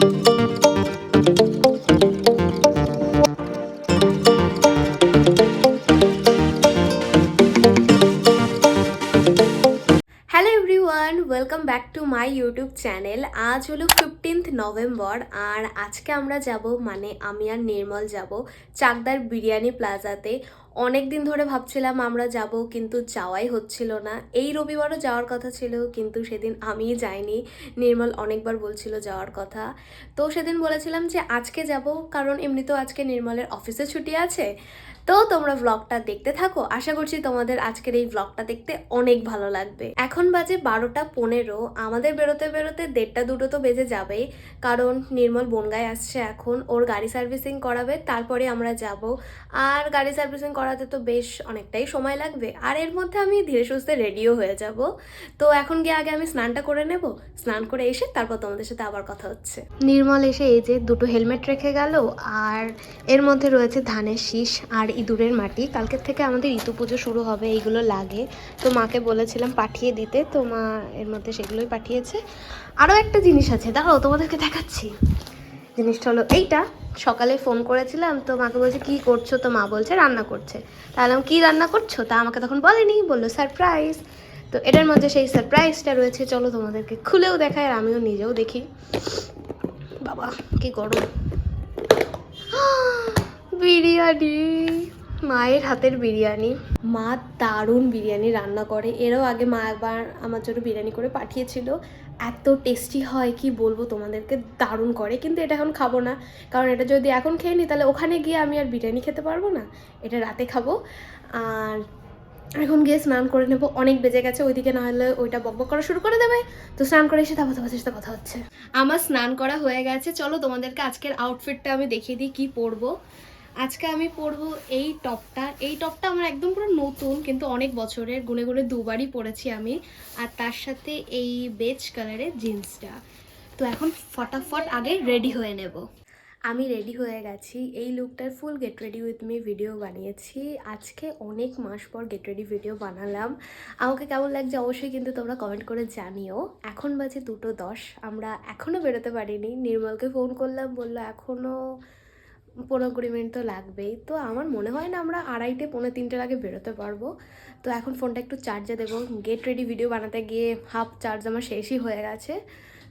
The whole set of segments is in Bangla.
Hello everyone, welcome back to my YouTube channel. আজ হলো 15th নভেম্বর আর আজকে আমরা যাব, মানে আমি আর নির্মল যাব চাকদার বিরিয়ানি প্লাজাতে। অনেক দিন ধরে ভাবছিলাম আমরা যাব, কিন্তু যাওয়াই হচ্ছিল না। এই রবিবারও যাওয়ার কথা ছিল, কিন্তু সেদিন আমিই যাইনি। নির্মল অনেকবার বলছিল যাওয়ার কথা, তো সেদিন বলেছিলাম যে আজকে যাব, কারণ এমনিতেও আজকে নির্মলের অফিসে ছুটি আছে। তো তোমরা ব্লগটা দেখতে থাকো, আশা করছি তোমাদের আজকের এই ব্লগটা দেখতে অনেক ভালো লাগবে। এখন বাজে 12টা 15, আমাদের বেরোতে বেরোতে 1:30-2টো তো বেজে যাবেই, কারণ নির্মল বনগায় আসছে এখন, ওর গাড়ি সার্ভিসিং করাবে, তারপরে আমরা যাব। আর গাড়ি সার্ভিসিং করাতে তো বেশ অনেকটাই সময় লাগবে, আর এর মধ্যে আমি ধীরে সুস্থে রেডিও হয়ে যাব। তো এখন গিয়ে আগে আমি স্নানটা করে নেব, স্নান করে এসে তারপর তোমাদের সাথে আবার কথা হচ্ছে। নির্মল এসে এই যে দুটো হেলমেট রেখে গেল, আর এর মধ্যে রয়েছে ধানের শীষ আর ইঁদুরের মাটি। কালকের থেকে আমাদের ঋতু পুজো শুরু হবে, এইগুলো লাগে, তো মাকে বলেছিলাম পাঠিয়ে দিতে, তো মা এর মধ্যে সেগুলোই পাঠিয়েছে। আরও একটা জিনিস আছে, দাঁড়াও তোমাদেরকে দেখাচ্ছি। জিনিসটা হলো এইটা, সকালে ফোন করেছিলাম, তো মাকে বলছে কী করছো, তো মা বলছে রান্না করছে। তাহলে কী রান্না করছো, তা আমাকে তখন বলেনি, বললো সারপ্রাইজ। তো এটার মধ্যে সেই সারপ্রাইজটা রয়েছে, চলো তোমাদেরকে খুলেও দেখায় আর আমিও নিজেও দেখি। বাবা কি গরম! বিরিয়ানি, মায়ের হাতের বিরিয়ানি। মা দারুণ বিরিয়ানি রান্না করে, এরও আগে মা একবার আমার জন্য বিরিয়ানি করে পাঠিয়েছিল। এত টেস্টি হয় কি বলবো তোমাদেরকে, দারুণ করে। কিন্তু এটা এখন খাবো না, কারণ এটা যদি এখন খেয়ে নিই তাহলে ওখানে গিয়ে আমি আর বিরিয়ানি খেতে পারবো না, এটা রাতে খাবো। আর এখন গিয়ে স্নান করে নেবো, অনেক বেজে গেছে, ওইদিকে না হলে ওইটা বকবক করা শুরু করে দেবে। তো স্নান করে এসে তারপর তোমাদের সাথে কথা হচ্ছে। আমার স্নান করা হয়ে গেছে, চলো তোমাদেরকে আজকের আউটফিটটা আমি দেখিয়ে দিই কি পরবো। আজকে আমি পরবো এই টপটা আমার একদম পুরো নতুন, কিন্তু অনেক বছরের, গুনে গুনে দুবারই পরেছি আমি। আর তার সাথে এই বেজ কালারের জিন্সটা। তো এখন ফটাফট আগে রেডি হয়ে নেব। আমি রেডি হয়ে গেছি, এই লুকটার full get ready with me video বানিয়েছি। আজকে অনেক মাস পর গেট রেডি ভিডিও বানালাম, আমাকে কেমন লাগছে অবশ্যই কিন্তু তোমরা কমেন্ট করে জানিও। এখন বাজে 2:10, আমরা এখনও বেরোতে পারিনি। নির্মলকে ফোন করলাম, বললো এখনও 15-20 মিনিট তো লাগবেই। তো আমার মনে হয় না আমরা 2:30-3টের আগে বেরোতে পারবো। তো এখন ফোনটা একটু চার্জে দেবো, গেট রেডি ভিডিও বানাতে গিয়ে হাফ চার্জ আমার শেষই হয়ে গেছে।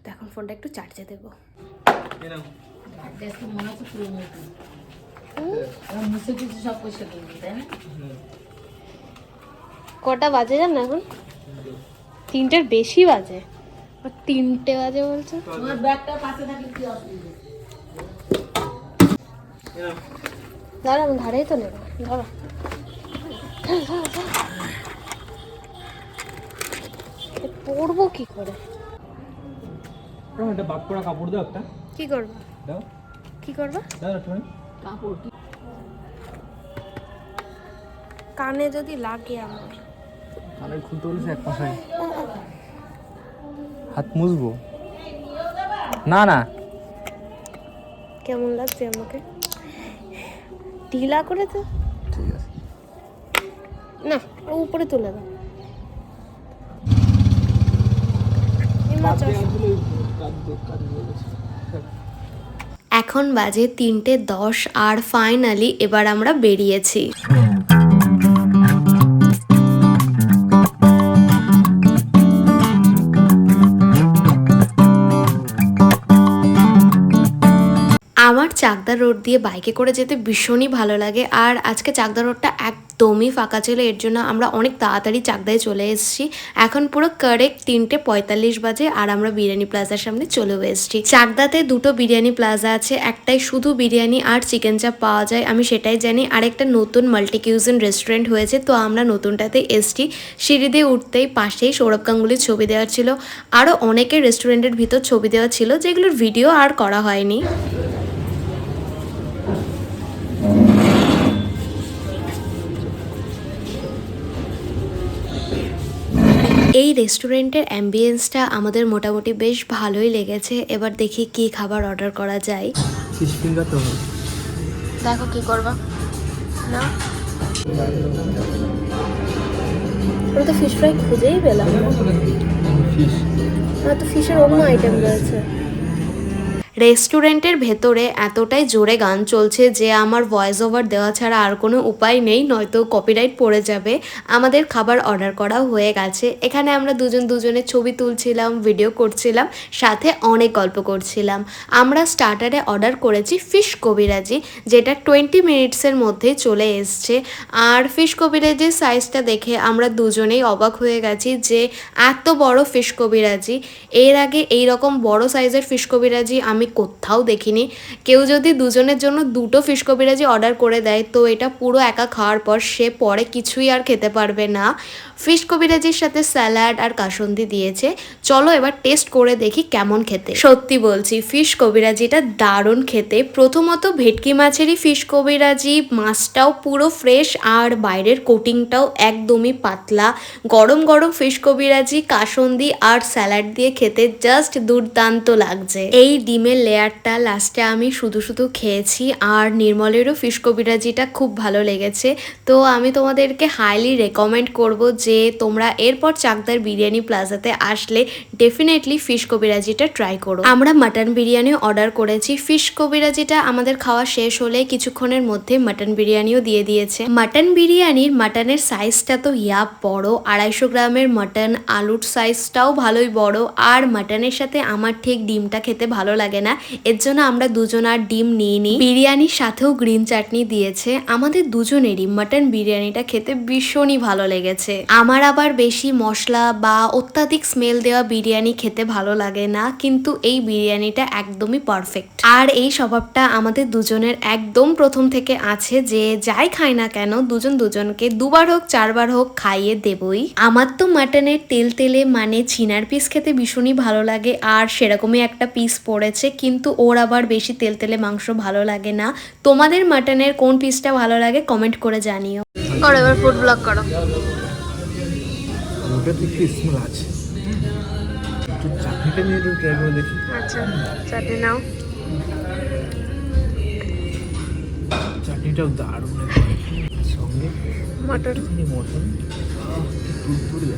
তো এখন ফোনটা একটু চার্জে দেবো। কটা বাজে জান না এখন? 3টের বেশি বাজে, 3টে বাজে বলছো। দাঁড়া, আমি ধারেই তো নেবো, ধরো। পরবো কি করে? কাপড় দাও একটা। কি করবো? দাও। কি করবো? দাও একটা কাপড়। কানে যদি লাগে আমার। কানে খুলতে বলেছে এক পাশে। হাত মুছবো না না। কেমন লাগছে আমাকে? ঢিলা করে তো। ঠিক আছে না, উপরে তুলে দাও। এখন বাজে 3:10 আর ফাইনালি এবার আমরা বেরিয়েছি। আমার চাকদা রোড দিয়ে বাইকে করে যেতে ভীষণই ভালো লাগে, আর আজকে চাকদা রোডটা একদমই ফাঁকা ছিল, এর জন্য আমরা অনেক তাড়াতাড়ি চাকদায় চলে এসেছি। এখন পুরো কারেক্ট 3:45 বাজে, আর আমরা বিরিয়ানি প্লাজার সামনে চলেও এসেছি। চাকদাতে দুটো বিরিয়ানি প্লাজা আছে, একটাই শুধু বিরিয়ানি আর চিকেন চাপ পাওয়া যায়, আমি সেটাই জানি। আর একটা নতুন মাল্টি কিউজিন রেস্টুরেন্ট হয়েছে, তো আমরা নতুনটাতে এসেছি। সিঁড়ি দিয়ে উঠতেই পাশেই সৌরভ গাঙ্গুলির ছবি দেওয়া ছিল, আরও অনেকের রেস্টুরেন্টের ভিতর ছবি দেওয়া ছিল, যেগুলোর ভিডিও আর করা হয়নি। এই রেস্টুরেন্টের অ্যাম্বিয়েন্সটা আমাদের মোটামুটি বেশ ভালোই লেগেছে। এবার দেখি কি খাবার অর্ডার করা যায়। ফিশ ফিঙ্গার তো দেখো কি করবা না, ওরা তো ফিশ ফ্রাই খুঁজেই পেলাম না, তো ফিশের অন্য আইটেম রয়েছে। রেস্টুরেন্টের ভেতরে এতটাই জোরে গান চলছে যে আমার ভয়েস ওভার দেওয়া ছাড়া আর কোনো উপায় নেই, নয়তো কপিরাইট পড়ে যাবে। আমাদের খাবার অর্ডার করাও হয়ে গেছে। এখানে আমরা দুজনের ছবি তুলছিলাম, ভিডিও করছিলাম, সাথে অনেক গল্প করছিলাম। আমরা স্টার্টারে অর্ডার করেছি ফিশ কবিরাজি, যেটা 20 মিনিটসের মধ্যে চলে এসছে। আর ফিশ কবিরাজির সাইজটা দেখে আমরা দুজনেই অবাক হয়ে গেছি যে এত বড় ফিশ কবিরাজি। এর আগে এই রকম বড় সাইজের ফিশ কবিরাজি আমি কোথাও দেখিনি। কেউ যদি দুজনের জন্য দুটো ফিশ কবিরাজি অর্ডার করে দেয় তো এটা পুরো একা খাওয়ার পর সে পরে কিছুই আর খেতে পারবে না। ফিশ কবিরাজির সাথে স্যালাড আর কাসুন্দি দিয়েছে। চলো এবার টেস্ট করে দেখি কেমন খেতে। সত্যি বলছি, ফিশ কবিরাজিটা দারুণ খেতে। প্রথমত ভেটকি মাছেরই ফিশ কবিরাজি, মাছটাও পুরো ফ্রেশ আর বাইরের কোটিংটাও একদমই পাতলা। গরম গরম ফিশ কবিরাজি, কাসুন্দি আর স্যালাড দিয়ে খেতে জাস্ট দুর্দান্ত লাগছে। এই ডিমের লেয়ারটা লাস্টে আমি শুধু খেয়েছি। আর নির্মলেরও ফিশ কবিরাজিটা খুব ভালো লেগেছে। তো আমি তোমাদেরকে হাইলি রেকমেন্ড করব যে তোমরা এরপর চাকদার বিরিয়ানি প্লাজাতে আসলে ডেফিনেটলি ফিশ কবিরাজিটা ট্রাই করো। আমরা মাটন বিরিয়ানি অর্ডার করেছি। ফিশ কবিরাজিটা আমাদের খাওয়া শেষ হলে কিছুক্ষণের মধ্যে মাটন বিরিয়ানিও দিয়ে দিয়েছে। মাটন বিরিয়ানির মাটনের সাইজটা তো বড়, 250 গ্রামের মাটন। আলুর সাইজটাও ভালোই বড়। আর মাটনের সাথে আমার ঠিক ডিমটা খেতে ভালো লাগে না, এর জন্য আমরা দুজন আর ডিম নিইনি। বিরিয়ানির সাথেও গ্রিন চাটনি দিয়েছে। আমাদের দুজনেরই মাটন বিরিয়ানিটা খেতে ভীষণই ভালো লেগেছে। আমার আবার বেশি মশলা বা অত্যাধিক স্মেল দেওয়া বিরিয়ানি খেতে ভালো লাগে না, কিন্তু এই বিরিয়ানিটা একদমই পারফেক্ট। আর এই স্বভাবটা আমাদের দুজনের একদম প্রথম থেকে আছে যে যাই খাই না কেন দুজনকে 2 বার হোক 4 বার হোক খাইয়ে দেবই। আমার তো মাটনের তেলে মানে ছিনার পিস খেতে ভীষণই ভালো লাগে, আর সেরকমই একটা পিস পড়েছে। কিন্তু ওর আবার বেশি তেলে মাংস ভালো লাগে না। তোমাদের মাটনের কোন পিসটা ভালো লাগে কমেন্ট করে জানিও। করো এবার ফুড ব্লগ করো। ওটাতে একটু স্মেল আছে। একটু চাটনিটা নিয়ে একটু ট্রাই করে দেখি। আচ্ছা, চাটনি নাও। চাটনিটাও দারুণ সঙ্গে মটর মটন তুলতুলে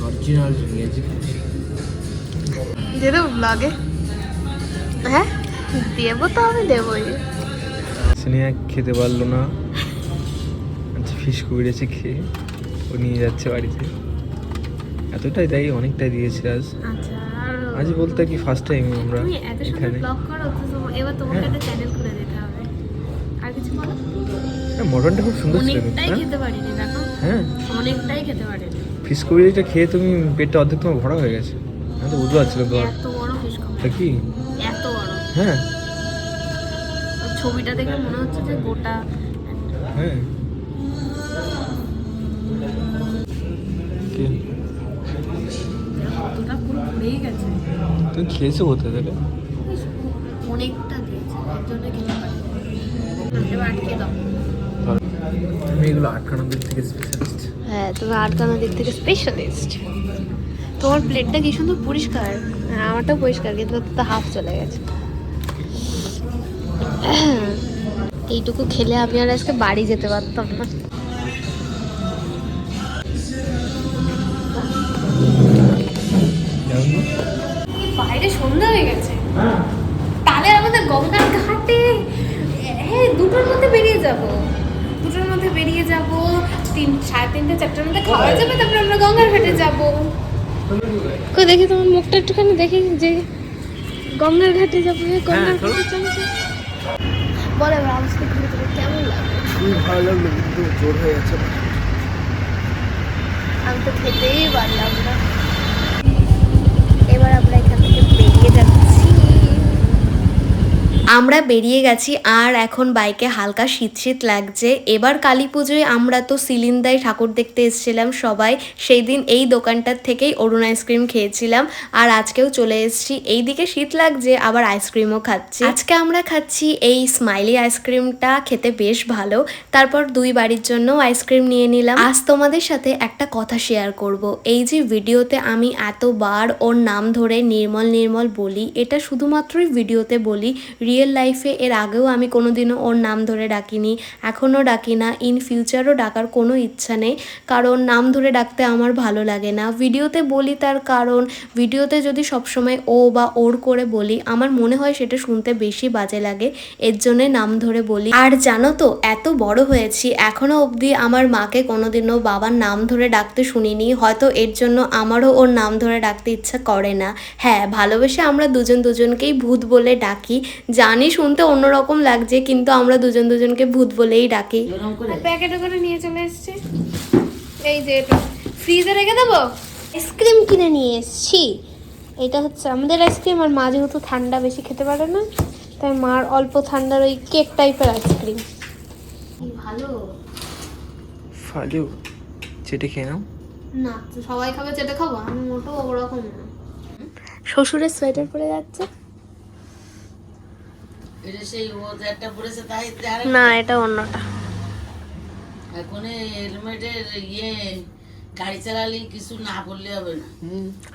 অরিজিনাল ভেজি। দিয়ে দেবো ব্লগে? হ্যাঁ দেবো, তো আমি দেবোই। স্নেহা খেতে পারলো না, আচ্ছা ফিশ কবিরাজি খেয়ে ও নিয়ে যাচ্ছে বাড়িতে। এতটাই তাই অনেকটাই দিয়েছে আজ। আচ্ছা, আজ বলতে কি ফার্স্ট টাইম আমরা তুমি এত সুন্দর এখানে। ব্লগ করো তো এবার তোমাকে একটা চ্যানেল খুলে দিতে হবে। আর কিছু বলো? মটনটা খুব সুন্দর ছিল। অনেকটাই খেতে পারিনি দেখো। হ্যাঁ অনেকটাই খেতে পারিনি। ফিশ কবিরাজিটা খেয়ে তুমি পেটটা অর্ধেক তোমার ভরা হয়ে গেছে। আমি তো বুঝতে পারছিলাম তোমার। এত বড় ফিশ তা কি এত বড়, হ্যাঁ ছবিটা দেখে মনে হচ্ছে যে গোটা। হ্যাঁ কি কতটা পুরো ভরেই গেছে। তুমি খেয়েছো কোথায় তাহলে? অনেকটা দিয়েছে, এর জন্য খেতে পারিনি। এবার আটকে দাও। তুমি এগুলো আটকানোর দিক থেকে স্পেশালিস্ট। হ্যাঁ, তুমি আটকানোর দিক থেকে স্পেশালিস্ট। তোমার প্লেটটা কি সুন্দর পরিষ্কার। হ্যাঁ, আমারটাও পরিষ্কার, কিন্তু তো হাফ চলে গেছে। এইটুকু খেলে আমি আর আজকে বাড়ি যেতে পারতাম না। বাইরে সন্ধ্যা হয়ে গেছে, তাহলে আমাদের গঙ্গার ঘাটে হ্যাঁ 2টোর মধ্যে বেরিয়ে যাব। 2টোর মধ্যে বেরিয়ে যাব, 3:30 4টার মধ্যে খাওয়া যাবে, তারপরে আমরা গঙ্গার ঘাটে যাব। কই দেখি তোমার মুখটা একটুখানি দেখি, যে গঙ্গার ঘাটে যাবো। গঙ্গার ঘাটে চলছে বলে আজকে ঘুরে ঘুরে কেমন লাগে? খুব ভালো লাগলো, কিন্তু জোর হয়ে গেছে। আমি তো খেতেই পারলাম না। এবার আমরা এখান থেকে বেরিয়ে যাচ্ছি। আমরা বেরিয়ে গেছি আর এখন বাইকে হালকা শীত লাগছে। এবার কালী পুজোয় আমরা তো সিলিন্দায় ঠাকুর দেখতে এসেছিলাম সবাই। সেই দিন এই দোকানটার থেকেই অরুণ আইসক্রিম খেয়েছিলাম, আর আজকেও চলে এসেছি। এইদিকে শীত লাগছে, আবার আইসক্রিমও খাচ্ছি। আজকে আমরা খাচ্ছি এই স্মাইলি আইসক্রিমটা, খেতে বেশ ভালো। তারপর 2 বাড়ির জন্য আইসক্রিম নিয়ে নিলাম। আজ তোমাদের সাথে একটা কথা শেয়ার করব। এই যে ভিডিওতে আমি এতবার ওর নাম ধরে নির্মল বলি, এটা শুধুমাত্রই ভিডিওতে বলি। রিয়েল লাইফে এর আগেও আমি কোনোদিনও ওর নাম ধরে ডাকিনি, এখনও ডাকি না, ইন ফিউচারও ডাকার কোনো ইচ্ছা নেই, কারণ নাম ধরে ডাকতে আমার ভালো লাগে না। ভিডিওতে বলি তার কারণ ভিডিওতে যদি সবসময় ও বা ওর করে বলি আমার মনে হয় সেটা শুনতে বেশি বাজে লাগে, এর জন্যে নাম ধরে বলি। আর জানো তো, এত বড় হয়েছি এখনও অবধি আমার মাকে কোনোদিনও বাবার নাম ধরে ডাকতে শুনিনি, হয়তো এর জন্য আমারও ওর নাম ধরে ডাকতে ইচ্ছা করে না। হ্যাঁ, ভালোবেসে আমরা দুজন দুজনকেই ভূত বলে ডাকি, জানি শুনতে অন্যরকম লাগছে কিন্তু আমরা দুজন দুজনকে ভূত বলেই ডাকি। প্যাকেটে করে নিয়ে চলে এসেছি, এই যে এটা ফ্রিজে রেখে দেবো। আইসক্রিম কিনে নিয়ে এসেছি, এটা হচ্ছে আমাদের আইসক্রিম। আর মা যেহেতু ঠান্ডা বেশি খেতে পারে না, তাই মার অল্প ঠান্ডার ওই কেক টাইপের আইসক্রিম। ভালো ফালু চেটে খেয়ে নাও। না, সবাই খাবে যেটা খাবো, আমি মোটো ওরকম না। শ্বশুরের সোয়েটার পরে যাচ্ছে এটা সেই ও একটা পড়েছে তাই না, এটা অন্যটা। এখন হেলমেটের গাড়ি চালালে কিছু না বললে হবে না।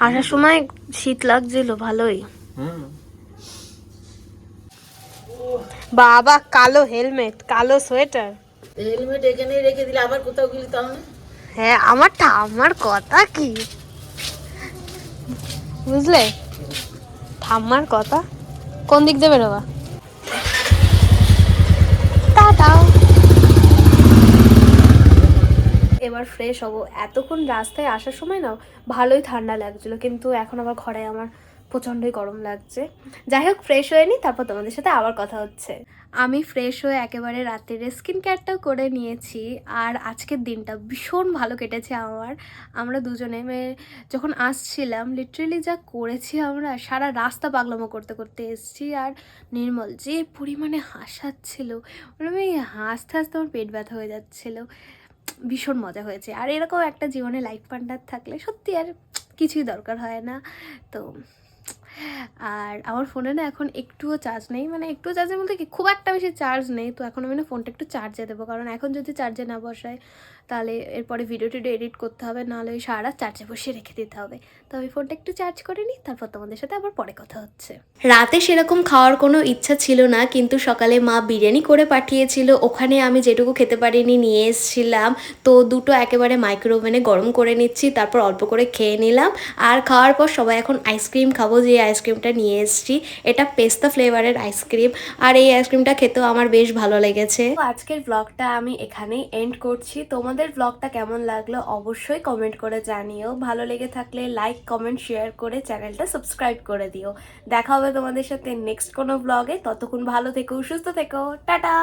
আসার সময় শীত লাগছিল ভালোই। বাবা, কালো হেলমেট, কালো সোয়েটার। হেলমেট এখানেই রেখে দিলে আবার কোথাও গেলি তাহলে। হ্যাঁ, আমার কথা কি বুঝলে, ঠাম্মার কথা। কোন দিক যাবে বাবা? টাটা। এবার ফ্রেশ হব। এতক্ষণ রাস্তায় আসার সময় না ভালোই ঠান্ডা লাগছিল, কিন্তু এখন আবার ঘরে আমার প্রচণ্ডই গরম লাগছে। যাই হোক, ফ্রেশ হয়ে নিই, তারপর তোমাদের সাথে আবার কথা হচ্ছে। আমি ফ্রেশ হয়ে একেবারে রাত্রে স্কিন কেয়ারটাও করে নিয়েছি, আর আজকের দিনটা ভীষণ ভালো কেটেছে আমার। আমরা দুজনে যখন আসছিলাম লিটারেলি যা করেছি, আমরা সারা রাস্তা পাগলামো করতে করতে এসেছি। আর নির্মল যে পরিমাণে হাসাচ্ছিল, মানে আমি হাসতে হাসতে আমার পেট ব্যথা হয়ে যাচ্ছিলো। ভীষণ মজা হয়েছে। আর এরকম একটা জীবনে লাইফ পার্টনার থাকলে সত্যি আর কিছুই দরকার হয় না। তো আর আমার ফোনে না এখন একটুও চার্জ নেই, মানে একটুও চার্জের মধ্যে কি, খুব একটা বেশি চার্জ নেই। তো এখন আমি না ফোনটা একটু চার্জে দেবো, কারণ এখন যদি চার্জে না বসাই তাহলে এরপরে ভিডিও টিডিও এডিট করতে হবে, নাহলে ওই সারা চার্জে বসিয়ে রেখে দিতে হবে। তো আমি ফোনটা একটু চার্জ করে নিই, তারপর তোমাদের সাথে আবার পরে কথা হচ্ছে। রাতে সেরকম খাওয়ার কোনো ইচ্ছা ছিল না, কিন্তু সকালে মা বিরিয়ানি করে পাঠিয়েছিল, ওখানে আমি যেটুকু খেতে পারিনি নিয়ে এসেছিলাম। তো দুটো একেবারে মাইক্রোওভেনে গরম করে নিচ্ছি, তারপর অল্প করে খেয়ে নিলাম। আর খাওয়ার পর সবাই এখন আইসক্রিম খাবো, যে আইসক্রিমটা নিয়ে এসেছি এটা পেস্তা ফ্লেভারের আইসক্রিম, আর এই আইসক্রিমটা খেতেও আমার বেশ ভালো লেগেছে। আজকের ব্লগটা আমি এখানেই এন্ড করছি। তোমাদের ব্লগটা কেমন লাগলো অবশ্যই কমেন্ট করে জানিও। ভালো লেগে থাকলে লাইক, কমেন্ট, শেয়ার করে চ্যানেলটা সাবস্ক্রাইব করে দিও। দেখা হবে তোমাদের সাথে নেক্সট কোনো ব্লগে। ততক্ষণ ভালো থেকো, সুস্থ থেকো, টাটা।